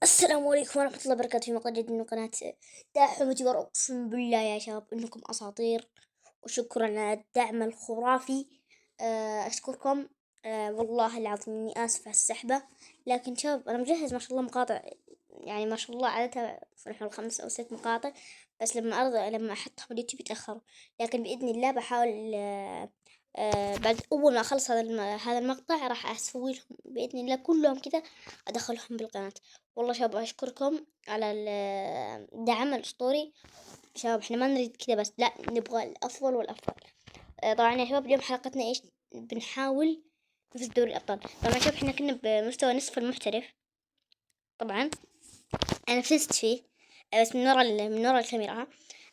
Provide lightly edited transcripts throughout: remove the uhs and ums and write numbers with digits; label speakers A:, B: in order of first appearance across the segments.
A: السلام عليكم ورحمة الله وبركاته، في مقطع جديد من قناة داحم وتبر. أقسم بالله يا شباب إنكم أساطير، وشكرا على الدعم الخرافي. أشكركم. والله العظيم إني آسف على السحبة، لكن شباب أنا مجهز ما شاء الله مقاطع، يعني ما شاء الله عددها في نحو 5 أو 6 مقاطع، بس لما أحطهم اليوتيوب يتأخروا. لكن بإذن الله بحاول. بعد أول ما أخلص هذا المقطع راح أسوي لهم بإذن الله كلهم كذا، أدخلهم بالقناة. والله شباب أشكركم على الدعم الأسطوري. شباب إحنا ما نريد كذا بس، لا نبغى الأفضل والأفضل. طبعا يا شباب اليوم حلقتنا إيش؟ بنحاول نفوز بدوري الأبطال. طبعا شباب إحنا كنا بمستوى نصف المحترف. طبعا أنا فزت فيه، بس من ورا الكاميرا ها.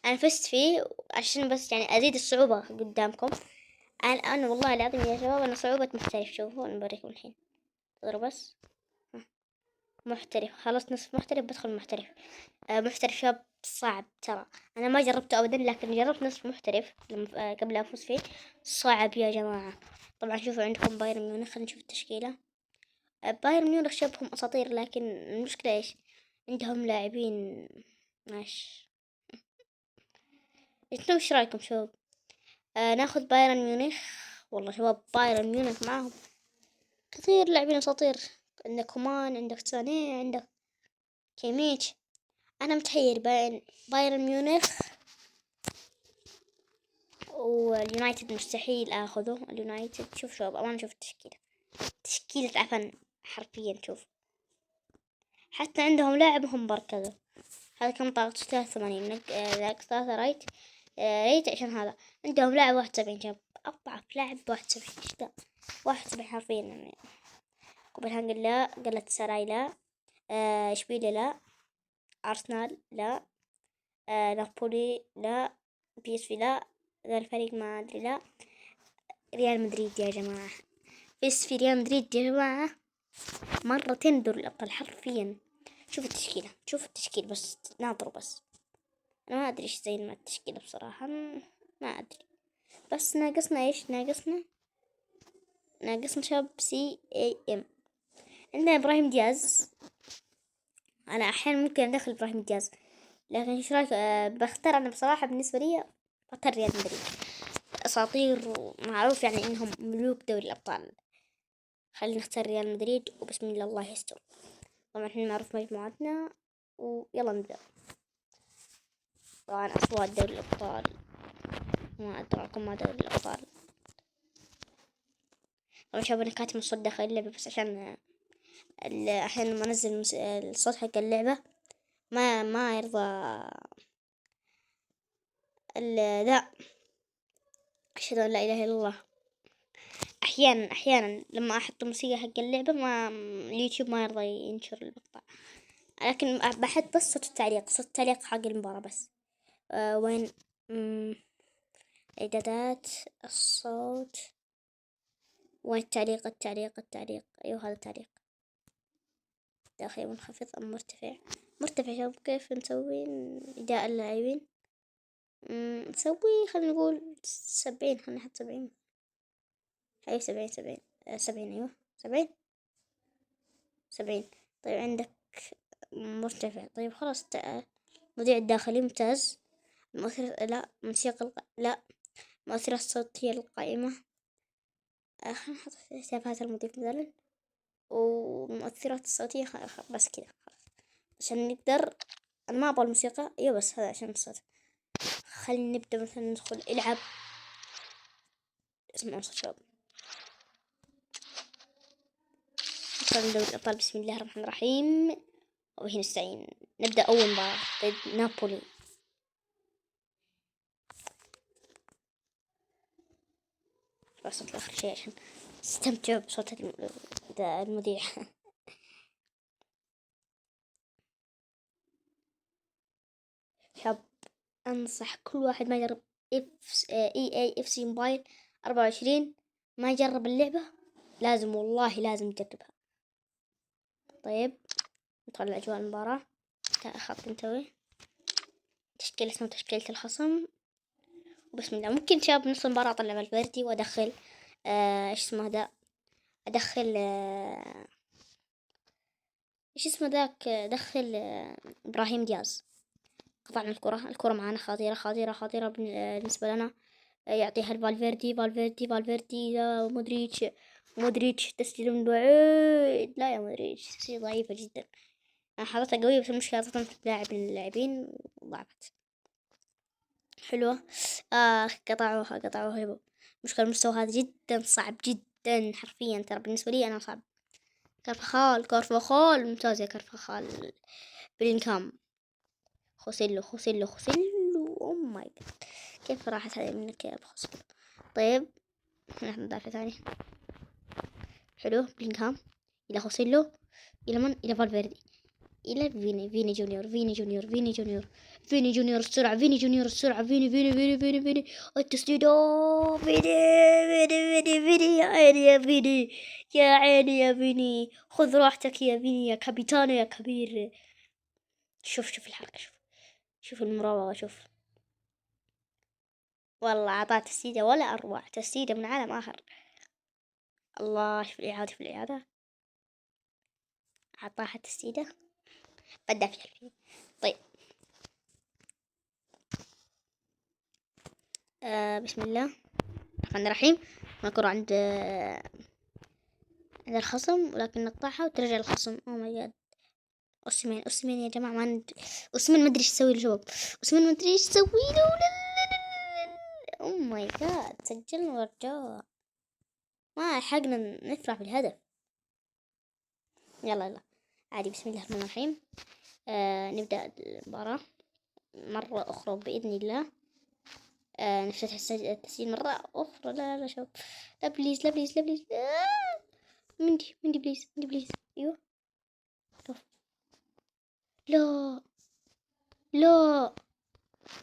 A: أنا فزت فيه عشان بس يعني أزيد الصعوبة قدامكم. الآن والله العظيم يا شباب أنا صعوبة محترف. شوفوا أنا بوريكم الحين. اضرب بس. محترف، خلاص نصف محترف بدخل محترف. محترف شاب صعب ترى. أنا ما جربته أبدا، لكن جربت نصف محترف لما قبل أفوز فيه. صعب يا جماعة. طبعا شوفوا عندكم بايرن ميونخ، خلينا نشوف التشكيلة. بايرن ميونخ شبهم أساطير، لكن المشكلة إيش؟ عندهم لاعبين ماشي. انتم ايش رايكم شباب؟ ناخذ بايرن ميونخ. والله شباب بايرن ميونخ معاهم كثير لاعبين أساطير. عندك كومان، عندك سانيه، عندك كيميتش. أنا متحير بين بايرن ميونخ واليونايتد. مستحيل اخذه اليونايتد. شوف شباب انا شوف تشكيلة عفن حرفيا. شوف حتى عندهم لاعب هم بركزوا. هذا كم طاقة 83 ذاك 3 رايت. ريت عشان هذا عندهم لاعب 71. شباب أضعف لاعب 71. ايش ذا 71 حرفيا يعني. كوبنهاجن لا، قلت سراي لا، اشبيليا لا، أرسنال لا، نابولي لا، بي اس في لا، ذا الفريق ما أدري لا. ريال مدريد يا جماعة، بس في ريال مدريد يا جماعة مرتين دور الأبطال حرفيا. شوف التشكيلة، شوف التشكيل بس ناظروا بس. أنا ما أدري إيش زي ما التشكيلة بصراحة، ما أدري. بس ناقصنا إيش؟ ناقصنا شاب سي اي ام. عندنا إبراهيم دياز. أنا أحيانا ممكن أدخل إبراهيم دياز، لكن إيش رأيك؟ بختار أنا بصراحة بالنسبة لي بختار ريال مدريد. أساطير ومعروف يعني إنهم ملوك دوري الأبطال. خلينا نختار ريال مدريد وبسم الله الله يستر. طبعا احنا نعرف مجموعتنا ويلا نبدأ. طبعا أصوات دوري الأبطال، ما أدراكم ما دوري الأبطال. طبعا شوف أنا كاتم الصوت داخل اللعبة بس عشان أحيانا لما أنزل الصوت حق اللعبة ما يرضى ذا. أشهد أن لا إله إلا الله. أحيانا لما أحط موسيقى حق اللعبة ما اليوتيوب ما يرضى ينشر المقطع، لكن بحط بس صوت التعليق حق المباراة بس. وين إعدادات الصوت، وين التعليق. أيوه هذا التعليق. داخلي منخفض أم مرتفع؟ مرتفع. شوف كيف نسوي إداء اللاعبين. نسوي خلينا نقول 70. خلينا نحط 70. أيوه 70. 70 أيوه 70. طيب عندك مرتفع. طيب خلاص المذيع الداخلي ممتاز. المؤثرة لا، موسيقى لا، المؤثرة الصوتية القائمة. خلينا نحط حسابات المضيف مثلا، والمؤثرات الصوتية بس كذا خلاص عشان نقدر. أنا ما أبغى الموسيقى، أيوة بس هذا عشان الصوت. خلينا نبدأ مثلا ندخل العب. اسمعوا صوت شباب. ندخل دوري الأبطال بسم الله الرحمن الرحيم وبه نستعين. نبدأ أول مباراة ضد نابولي. بس آخر شيء عشان استمتعوا بصوت المذيع. شاب أنصح كل واحد ما يجرب اي اف سي موبايل 24 ما يجرب اللعبة، لازم والله لازم يجربها. طيب ندخل أجواء المباراة. خط نسوي تشكيلة اسمها تشكيلة الخصم وبسم الله. ممكن شاب نص المباراة أطلع فالفيردي وأدخل إيش اسمه ده، أدخل ايش اسمه ذاك دخل ابراهيم دياز. قطعنا الكرة معانا خطيرة خطيرة خطيرة بالنسبة لنا. يعطيها الفالفيردي فالفيردي فالفيردي يا مودريتش. مودريتش تسديدة من بعيد، لا يا مودريتش تسديدة ضعيفة جدا. أنا حاطتها قوية بس المشكلة حطيتها في لاعب من اللاعبين وضعفت. حلوة. قطعوها يبا. مشكلة المستوى هذا جدا صعب جدا حرفيا، ترى بالنسبة لي أنا صعب. كارفخال ممتاز يا كارفخال. بلينكام. خوسيلو او ماي جاد، كيف راحت هذه منك يا ابو خوسيلو. طيب نحن مدافع ثاني. حلو بلينغهام الى خوسيلو، الى من؟ الى فالفيردي، الى فيني جونيور فيني جونيور السرعة، فيني جونيور السرعة، فيني التسديد. فيني يا عيني يا فيني، يا عيني يا فيني، خذ راحتك يا فيني يا كابيتانو يا كبير. شوف الحركة، شوف المراوغة، شوف والله أعطاه تسديدة ولا أروع، تسديدة من عالم آخر. الله، شوف الإعادة أعطاها تسديدة بدأ في الحين. طيب بسم الله الرحمن الرحيم. نكر عند الخصم ولكن نقطعها وترجع الخصم. أوه ماي جاد. أوسمين يا جماعة، أوسمين ما أدري إيش يسوي له شباب. أوسمين ما أدري إيش يسوي له. أوه ماي جاد، سجلنا ورجال، ما لحقنا نفرح بالهدف. يلا عادي. بسم الله الرحمن الرحيم. نبدأ المباراة مرة أخرى بإذن الله. نفتح التسجيل مرة أخرى. لا شوف، لا بليز لا بليز لا بليز. مندي بليز. أيوه شوف. لا لا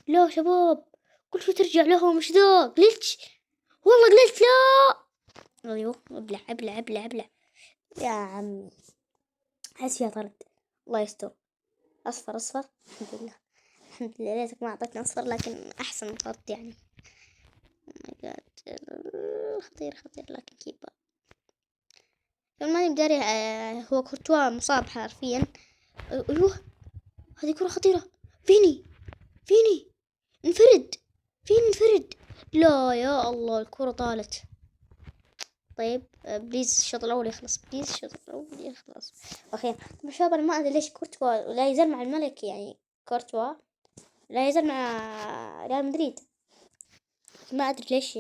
A: لا شباب، كل شوي ترجع لهم. مش ذا جلتش، والله جلتش. لا أيوه، ابلع يا عمي. حس فيها طرد، الله يستر. أصفر الحمد لله ليتك ما أعطتني أصفر، لكن أحسن طرد يعني. خطير لكن كيبا ماني بداري. هو كورتوا مصاب حرفيا. ايوه هذه كرة خطيرة. فيني انفرد. لا يا الله، الكرة طالت. طيب بليز الشوط الأول يخلص، أخيرا. شباب أنا ما أدري ليش كورتوا لا يزال مع الملك، يعني كورتوا لا يزال مع ريال مدريد. ما أدري ليش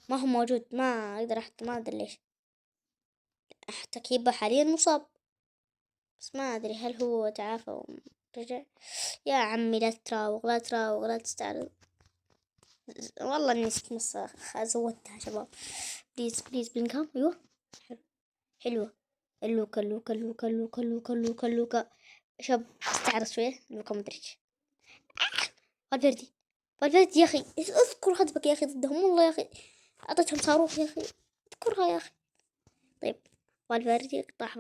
A: ما هو موجود، ما أقدر أحكي، ما أدري ليش. حتى كيبا حاليا مصاب، بس ما أدري هل هو تعافى ورجع. يا عمي لا تراوغ لا تستعرض. والله إني زودتها شباب. بليز بلينكام. أيوه حلوة. لوكا شاب استعرض شوية. لوكا مدريتش. فالفيردي يا أخي، اذكر هدفك يا أخي ضدهم، والله يا أخي أعطيتهم صاروخ يا أخي، اذكرها يا أخي. طيب فالفيردي قطع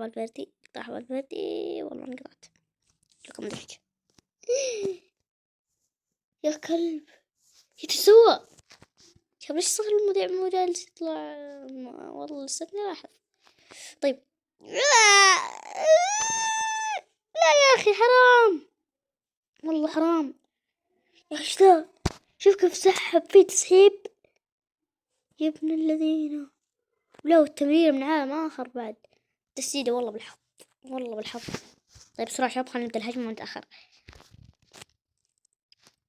A: والله انقطعت. لكم ضحك يا كلب يتسوى. شوف ليش صار المذيع مو جالس يطلع. والله لساتني لاحظ. طيب لا يا أخي حرام، والله حرام يا أخي. ذا شوف كيف سحب فيه تسحيب يا ابن الذين. ولو التمرير من عالم آخر بعد. تسديدة والله بالحظ. طيب بسرعة شباب، خلينا نبدأ الهجمة متأخر.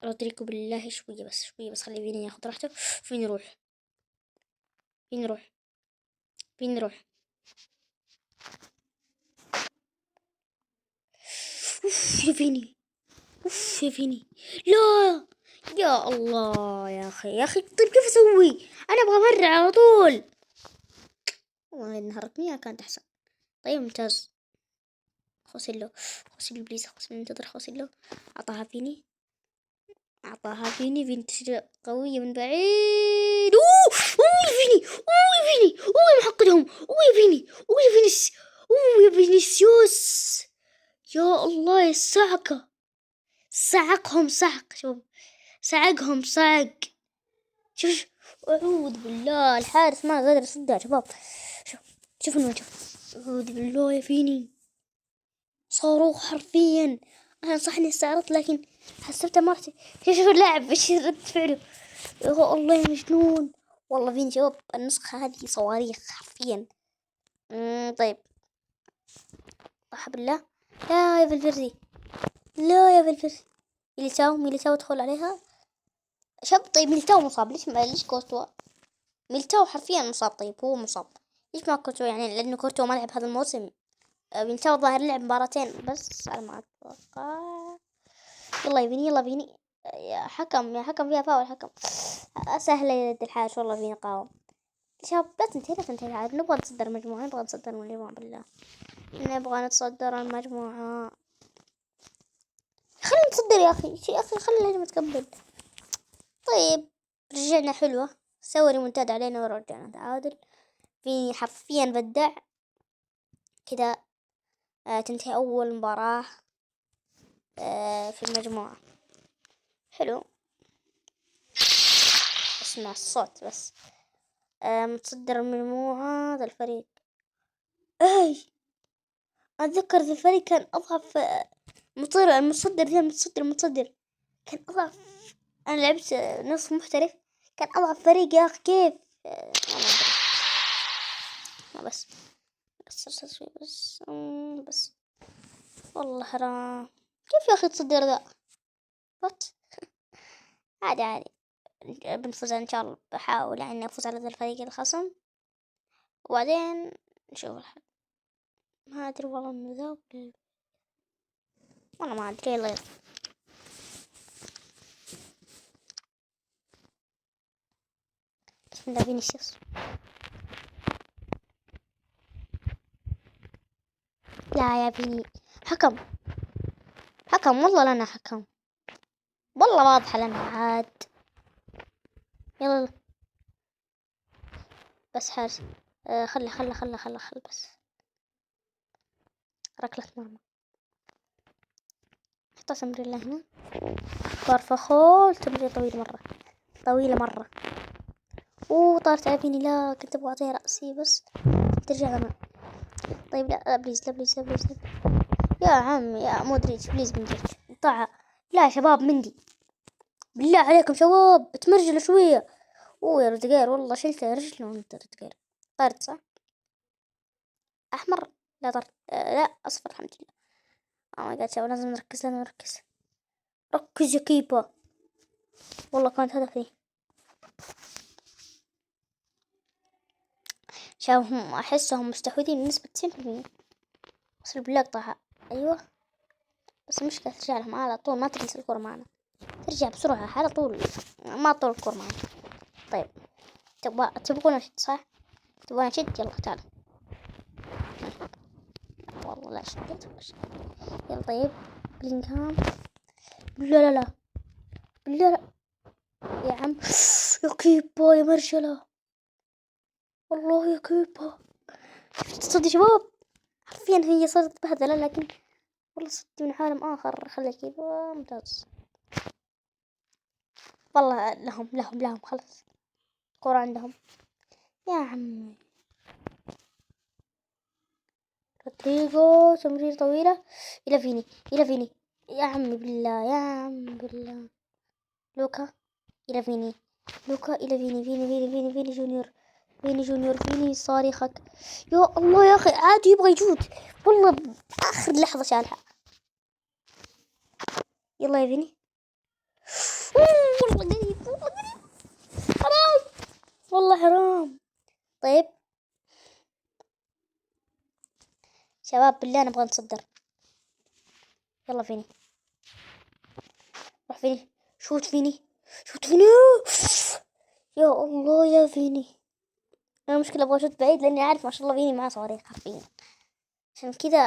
A: رودريجو بالله شوية بس خلي فيني ياخذ راحته. فين يروح اوف يا فيني لا يا الله يا اخي. طيب كيف اسوي؟ انا ابغى امرر على طول. والله ان هرتني كانت احسن. طيب ممتاز. خوسيلو بليز. ننتظر خوسيلو. اعطاها فيني تشجع قوية من بعيد. اوه يا محقدهم. اوه يا فيني. اوه يا فينيسيوس. يا الله يا الصعقة. صعقهم شوف، صعقهم. شوف أعوذ بالله، الحارس ما قدر يصدها شباب. شوف الوجه. أعوذ بالله يا فيني. صاروخ حرفيا. أنا صح إني استعرضت لكن حسبته مرتي. شوف اللاعب إيش رد فعله. يا الله يا مجنون. والله فيني شباب النسخة هذه صواريخ حرفيا. طيب صح بالله. لا يا فالفيردي، لا يا فالفيردي. ميليتاو ادخل عليها شاب. طيب ميليتاو مصاب، ليش كورتوا؟ ميليتاو حرفيا مصاب. طيب هو مصاب، ليش ما كورتوا؟ يعني لأنه كورتوا ما لعب هذا الموسم. ميليتاو ظاهر لعب مباراتين بس على ما أتوقع. يلا يا فيني، يلا فيني. يا حكم، يا حكم فيها فاول حكم. سهلة يا ولد الحاج، والله فيني قاوم. شباب لا تنتهي، لا تنتهي عاد. نبغى نتصدر المجموعة، نبغى نتصدر المجموعة بالله. نبغى نتصدر المجموعة. خلينا نتصدر يا أخي، يا أخي خلي الهجمة تقبل. طيب رجعنا حلوة، سوي ريمونتاد علينا ورجعنا تعادل. في حرفيا بدع كذا. تنتهي أول مباراة في المجموعة. حلو، اسمع الصوت بس. متصدر المجموعة هذا الفريق. اي اتذكر ذا الفريق كان اضعف. المتصدر ذا المتصدر كان اضعف. انا لعبت نصف محترف، كان اضعف فريق يا اخي. كيف ما بس بس والله حرام. كيف يا اخي تصدر ذا؟ وات. عادي عادي، بنفوز ان شاء الله. بحاول يعني افوز على ذا الفريق الخصم وبعدين نشوف الحل. ما ادري والله من ذا، والله ما ادري. يلا بسم الله. فينيسيوس، لا يا فيني. حكم، حكم والله لنا حكم، والله واضحة لنا عاد. يلا بس حارس. خلي بس. ركلة مرمى. حطها تمريرة هنا. كارفخال تمريرة طويلة مرة، طويلة مرة. طارت على فيني. لا كنت ابغى اعطيها رأسي بس ترجع لنا. طيب لا بليز، لا بليز، لا بليز، لا. يا عم يا مودريتش بليز مودريتش طاعة. لا شباب مندي، بالله عليكم شباب تمرجلوا شوية. يا روديجير والله شلته رجله انت روديجير. طرد صح؟ احمر؟ لا طرد. لا اصفر الحمد لله. ماي جاد شباب لازم نركز، لازم نركز. ركز يا كيبا، والله كانت هدفي. شباب هم احسهم مستحوذين بنسبة 90%. وصل بالله قطعها. ايوه بس المشكلة ترجع لهم على طول، ما تجلس الكرة معنا. ترجع بسرعة على طول، ما طول الكرة معنا. طيب تبغون نشد صح؟ تبغون نشد؟ يلا تعال. والله لا شديت ولا شيء. يلا طيب بلينغهام. لا لا لا، لا لا يا عم. يا كيبا يا مرشلة، والله يا كيبا. تصدق شباب حرفيا هي صارت بهدلة، لكن والله صدت من عالم آخر. خلي كيبا ممتاز والله. لهم خلاص كورة عندهم يا عمي. رودريجو تمرير طويلة إلى فيني، إلى فيني. يا عمي بالله، يا عم بالله. لوكا إلى فيني، لوكا إلى فيني. فيني جونيور، فيني جونيور. فيني صارخك. يا الله يا أخي عادي يبغى يجود والله. بآخر لحظة شالها. يلا يا فيني. والله قريب، والله قريب. حرام والله حرام. طيب شباب بالله نبغى نصدر. يلا فيني، روح فيني. شوت فيني، شوت فيني. يا الله يا فيني. أنا مشكلة أبغى أشوت بعيد لأني عارف ما شاء الله فيني معاه صواريخ حرفيا، عشان كذا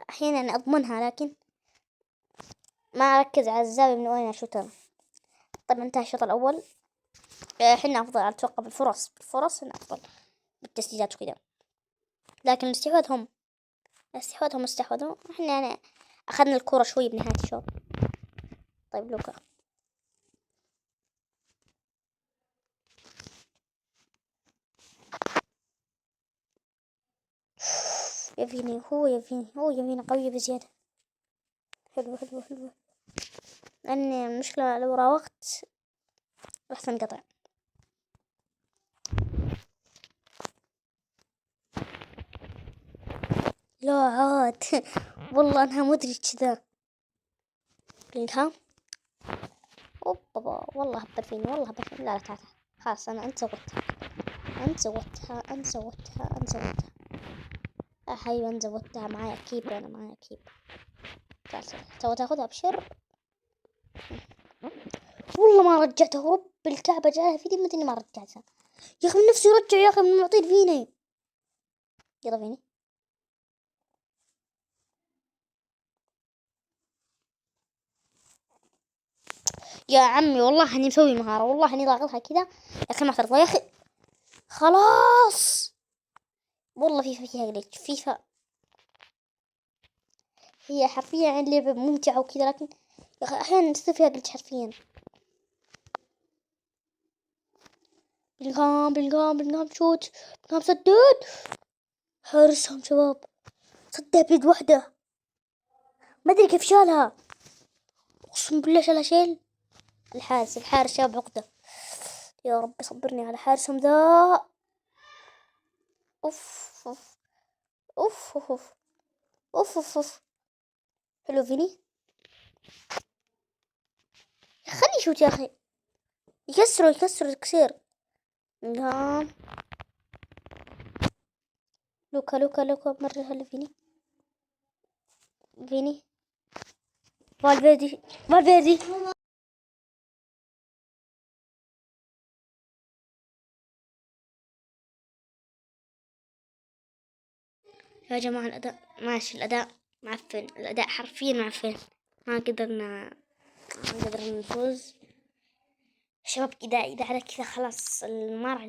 A: أحيانا أضمنها لكن ما أركز على الزاوية من وين أشوتها. طيب انتهى الشوط الأول. حنا أفضل أتوقع بالفرص حنا أفضل بالتسديدات وكذا، لكن الاستحواذ هم استحوذوا. احنا يعني أخذنا الكرة شوي بنهاية الشوط. طيب لوكا. يا فيني قوية بزيادة. حلو حلو حلو. لأن المشكلة لو راوغت راح تنقطع. لا عاد والله أنها مدري كذا. لها أوبا والله هبل فيني، والله هبل فيني. لا لا تعال خلاص، أنت سويتها، أنت سويتها، أنت سويتها، أنت سويتها. حبيبي أنت سويتها. معايا كيب، أنا معايا كيب. تعال تبغى تاخذها بشر. والله ما رجعتها، رب الكعبة جاها في ذمتي إني ما رجعتها. يا أخي من نفسه يرجع، يا أخي من معطيه فيني. يلا فيني. يا عمي والله اني مسوي مهارة، والله اني ضاغطها كذا. يا اخي ما ترضى يا اخي. خلاص والله فيها جليتش فيفا. هي حرفيا يعني لعبة ممتعة وكذا، لكن يا اخي احيانا تصير فيها جليتش حرفيا. بالقام بالقام بالقام شوت، بالقام سدد. حارسهم شباب، صدها بيد واحدة، ما ادري كيف شالها، اقسم بالله شالها شيل. الحارس شاب عقدة. يا رب صبرني على حارسهم ذا. اوف اوف اوف اوف اوف اوف اوف, أوف. حلو فيني. خلي يشوت يا اخي، يكسر كثير. نعم. لوكا مرة. هلا فيني فالفيردي. يا جماعة الأداء ماشي، الأداء معفن، الأداء حرفيا معفن. ما قدرنا نفوز شباب. إذا على كذا خلاص ما راح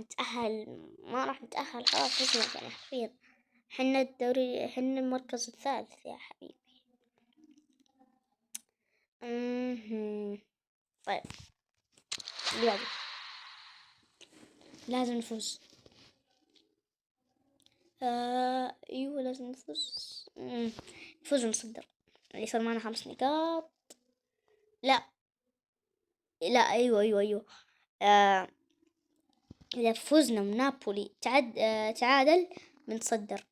A: نتأهل خلاص. فزنا يعني حرفيا. حنا الدوري، حنا المركز الثالث يا حبيبي. طيب اللي بعده لازم نفوز. ايوه لازم نفوز. نفوز ونصدر يعني صار معنا 5 نقاط. لا ايوه. آه اذا فزنا من نابولي تعادل بنتصدر،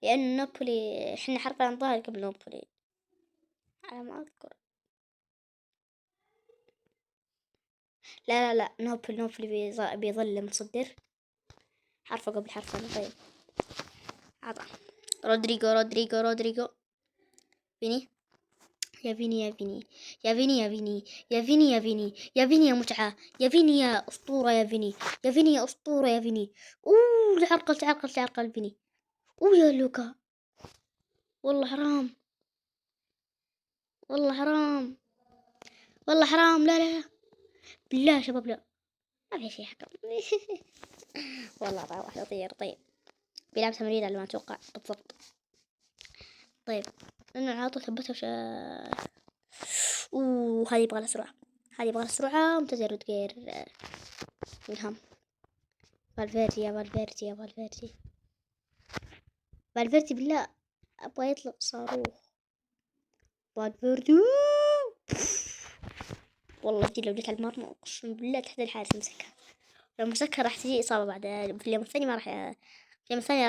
A: لأن نابولي احنا حرفيا نظهر قبل نابولي على ما اذكر. لا نابولي بيظل متصدر حرفه قبل حرفه. طيب عطا رودريجو فيني. يا فيني يا متعة، يا فيني يا أسطورة، يا فيني يا أسطورة، يا فيني. أوه تعرقل فيني. أوه يا لوكا، والله حرام، والله حرام. لا بالله يا شباب، لا ما في شيء حكم. والله طيب واحدة طيب بيلعب تمرين على ما أتوقع بالضبط. طيب لأنه عاطل ثبتها هذه يبغى لها سرعة. ممتاز يا روديجر. ملهم. فالفيردي بالله أبغى يطلق صاروخ. فالفيردي والله لو جيت على المرمى أقسم بالله تحت الحارس مسكها. لو مسكها راح تجي إصابة بعد. في اليوم الثاني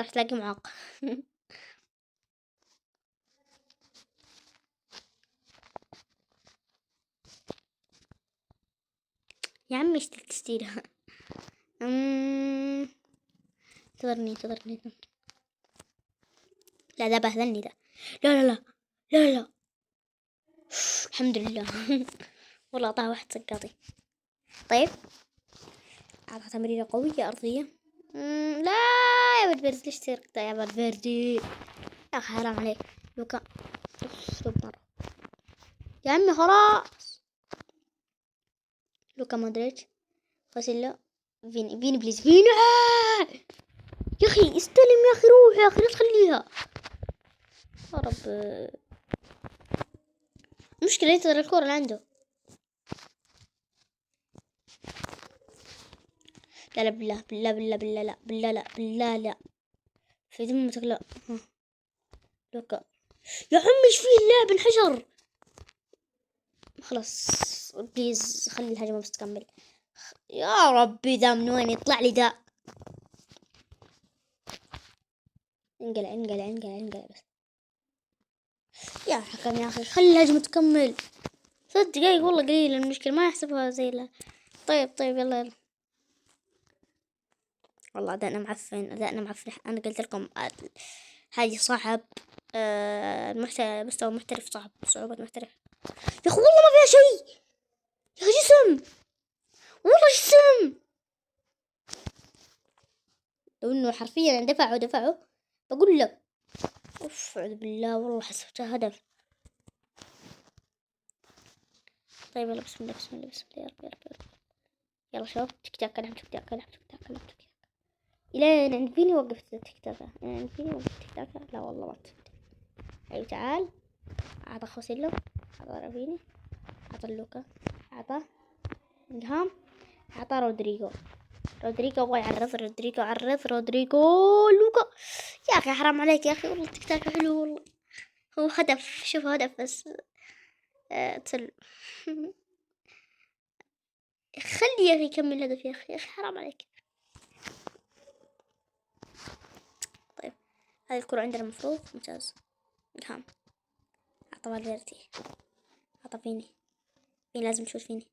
A: راح تلاقي معاق. يا عمي ايش تستيرها. انتظرني. لا ده بهذلني ده. لا الحمد لله. والله أعطاها واحد سقاطي. طيب أعطاها تمريرة قوية أرضية. لا يا فالفيردي ليش تركض يا فالفيردي؟ يا أخي حرام عليك لوكا. مرة يا عمي خلاص. لوكا مودريتش، فاسيلا، فيني بليز فيني. يا أخي استلم يا أخي، روح يا أخي لا تخليها يا رب. مشكلة ينتظر الكورة اللي عنده. لا بالله لا في ذمتك لا. لوكا يا عمي ايش فيه اللعب انحشر. خلاص بليز خلي الهجمة بس تكمل. يا ربي ذا من وين يطلع لي ذا؟ انقلع بس. يا حكم يا اخي خلي الهجمة تكمل. 3 دقايق والله قليل، المشكلة ما يحسبها زي لا. طيب يلا. والله أدائنا معفن. أنا قلت لكم هذه صعب. مستوى محترف صعب، صعوبة محترف. يا أخي والله ما فيها شيء. يا أخي جسم، والله جسم. لو إنه حرفيا دفعوا بقول لك. أوف أعوذ بالله والله حسبتها هدف. طيب يلا بسم الله يا رب. يلا شباب تيك تاك العب تيك تاك. إلين عند فيني وقفت تيك تاك. لا والله ما تفت. أيوة تعال. أعطى خوسيلو، أعطى رافيني، أعطى لوكا، أعطى إلهام، أعطى رودريجو أبغى يعرض. رودريجو لوكا. يا أخي حرام عليك يا أخي والله تيك تاك حلو والله. هو هدف، شوف هدف بس. تسل. خلي يا أخي يكمل هدف يا أخي حرام عليك. طيب هذه الكرة عندنا مفروض ممتاز. إلهام أعطى فالفيردي، أعطى فيني لازم تشوف فيني.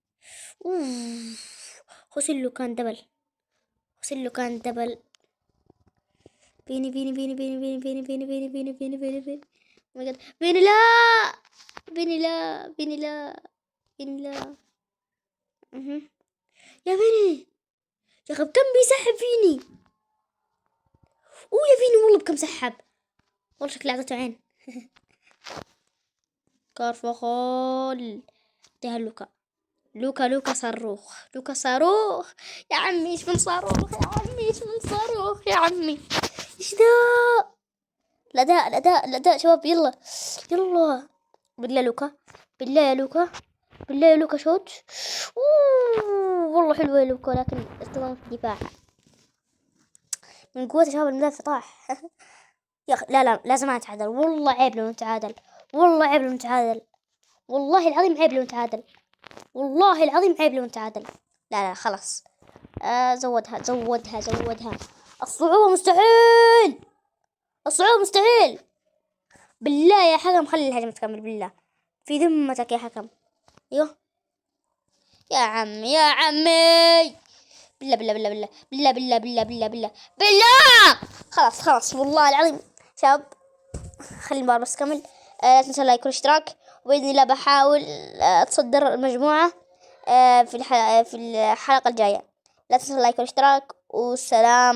A: خوسيلو كان دبل. فيني لا. يا فيني يا أخي بكم بيسحب فيني. يا فيني والله بكم سحب، والله شكله أعطته عين. كارفخال ده لوكا صاروخ. يا عمي ايش من صاروخ يا عمي ايش ذا؟ الأداء شباب. يلا بالله يا لوكا شوت. والله حلوة يا لوكا، لكن اصطدام في الدفاع من قوة شباب المدافع طاح. يا أخي لا لازم أتعادل. والله عيب لو نتعادل. والله العظيم عيب لو نتعادل. لا خلاص. زودها. الصعوبة مستحيل. بالله يا حكم خلي الهجمة تكمل بالله، في ذمتك يا حكم. ايوه يا عمي بالله. خلاص والله العظيم شباب خلي المباراة بس تكمل. لا تنسوا لايك والاشتراك، وبإذن الله بحاول أتصدر المجموعة في الحلقة الجاية. لا تنسوا لايك والاشتراك، والسلام.